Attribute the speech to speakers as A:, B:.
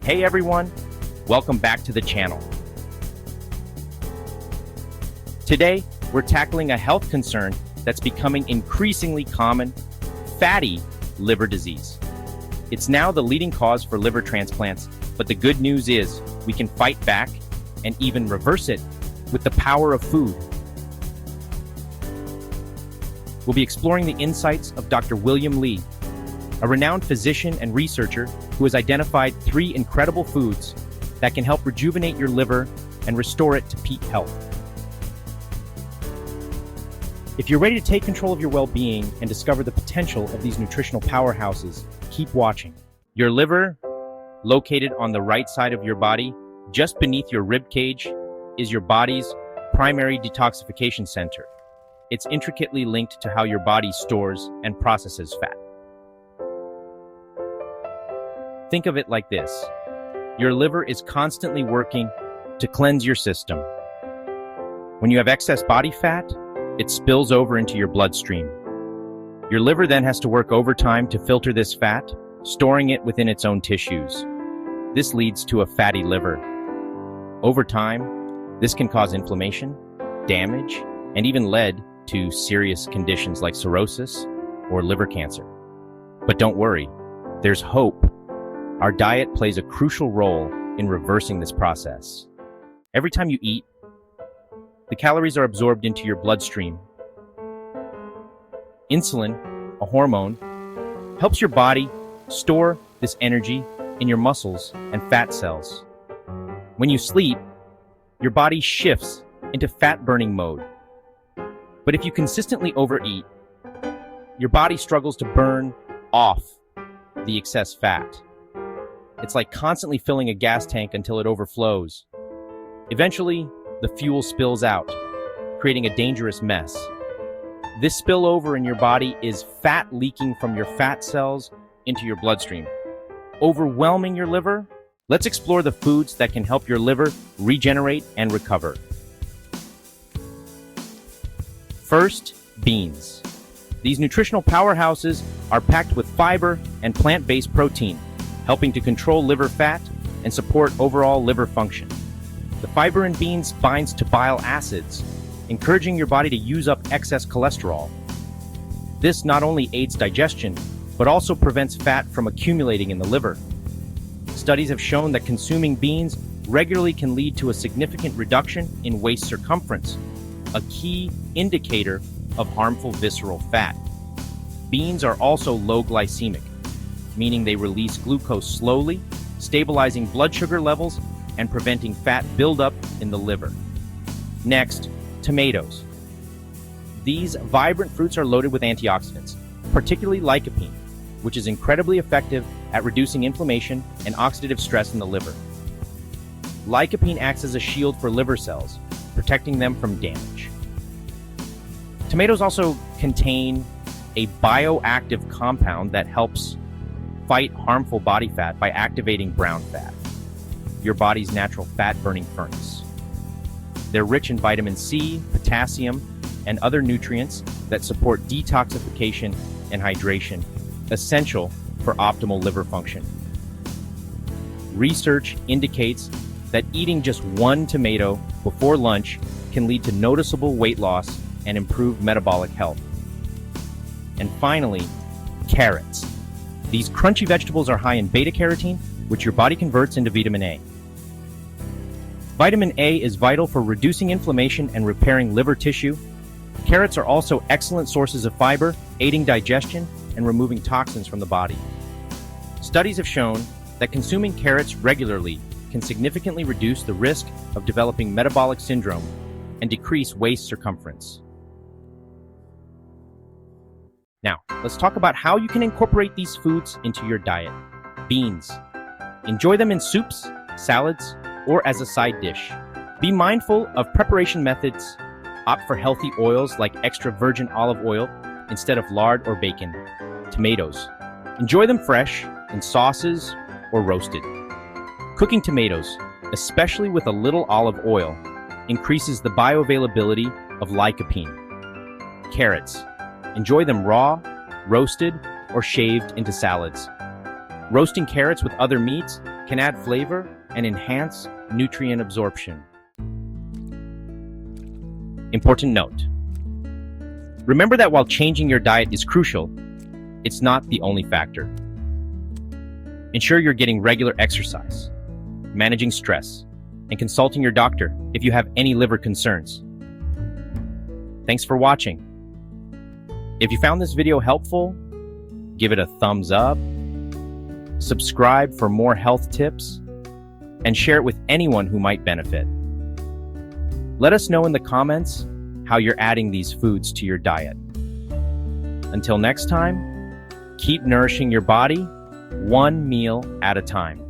A: Hey everyone, welcome back to the channel. Today, we're tackling a health concern that's becoming increasingly common: fatty liver disease. It's now the leading cause for liver transplants, but the good news is we can fight back and even reverse it with the power of food. We'll be exploring the insights of Dr. William Li, a renowned physician and researcher who has identified 3 incredible foods that can help rejuvenate your liver and restore it to peak health. If you're ready to take control of your well-being and discover the potential of these nutritional powerhouses, keep watching. Your liver, located on the right side of your body, just beneath your rib cage, is your body's primary detoxification center. It's intricately linked to how your body stores and processes fat. Think of it like this: your liver is constantly working to cleanse your system. When you have excess body fat, it spills over into your bloodstream. Your liver then has to work overtime to filter this fat, storing it within its own tissues. This leads to a fatty liver. Over time, this can cause inflammation, damage, and even lead to serious conditions like cirrhosis or liver cancer. But don't worry, there's hope. Our diet plays a crucial role in reversing this process. Every time you eat, the calories are absorbed into your bloodstream. Insulin, a hormone, helps your body store this energy in your muscles and fat cells. When you sleep, your body shifts into fat-burning mode. But if you consistently overeat, your body struggles to burn off the excess fat. It's like constantly filling a gas tank until it overflows. Eventually, the fuel spills out, creating a dangerous mess. This spillover in your body is fat leaking from your fat cells into your bloodstream, overwhelming your liver. Let's explore the foods that can help your liver regenerate and recover. First, beans. These nutritional powerhouses are packed with fiber and plant-based protein, helping to control liver fat and support overall liver function. The fiber in beans binds to bile acids, encouraging your body to use up excess cholesterol. This not only aids digestion, but also prevents fat from accumulating in the liver. Studies have shown that consuming beans regularly can lead to a significant reduction in waist circumference, a key indicator of harmful visceral fat. Beans are also low glycemic, meaning they release glucose slowly, stabilizing blood sugar levels and preventing fat buildup in the liver. Next, tomatoes. These vibrant fruits are loaded with antioxidants, particularly lycopene, which is incredibly effective at reducing inflammation and oxidative stress in the liver. Lycopene acts as a shield for liver cells, protecting them from damage. Tomatoes also contain a bioactive compound that helps fight harmful body fat by activating brown fat, your body's natural fat-burning furnace. They're rich in vitamin C, potassium, and other nutrients that support detoxification and hydration, essential for optimal liver function. Research indicates that eating just 1 tomato before lunch can lead to noticeable weight loss and improved metabolic health. And finally, carrots. These crunchy vegetables are high in beta-carotene, which your body converts into vitamin A. Vitamin A is vital for reducing inflammation and repairing liver tissue. Carrots are also excellent sources of fiber, aiding digestion and removing toxins from the body. Studies have shown that consuming carrots regularly can significantly reduce the risk of developing metabolic syndrome and decrease waist circumference. Now, let's talk about how you can incorporate these foods into your diet. Beans. Enjoy them in soups, salads, or as a side dish. Be mindful of preparation methods. Opt for healthy oils like extra virgin olive oil instead of lard or bacon. Tomatoes. Enjoy them fresh, in sauces, or roasted. Cooking tomatoes, especially with a little olive oil, increases the bioavailability of lycopene. Carrots. Enjoy them raw, roasted, or shaved into salads. Roasting carrots with other meats can add flavor and enhance nutrient absorption. Important note. Remember that while changing your diet is crucial, it's not the only factor. Ensure you're getting regular exercise, managing stress, and consulting your doctor if you have any liver concerns. Thanks for watching. If you found this video helpful, give it a thumbs up, subscribe for more health tips, and share it with anyone who might benefit. Let us know in the comments how you're adding these foods to your diet. Until next time, keep nourishing your body one meal at a time.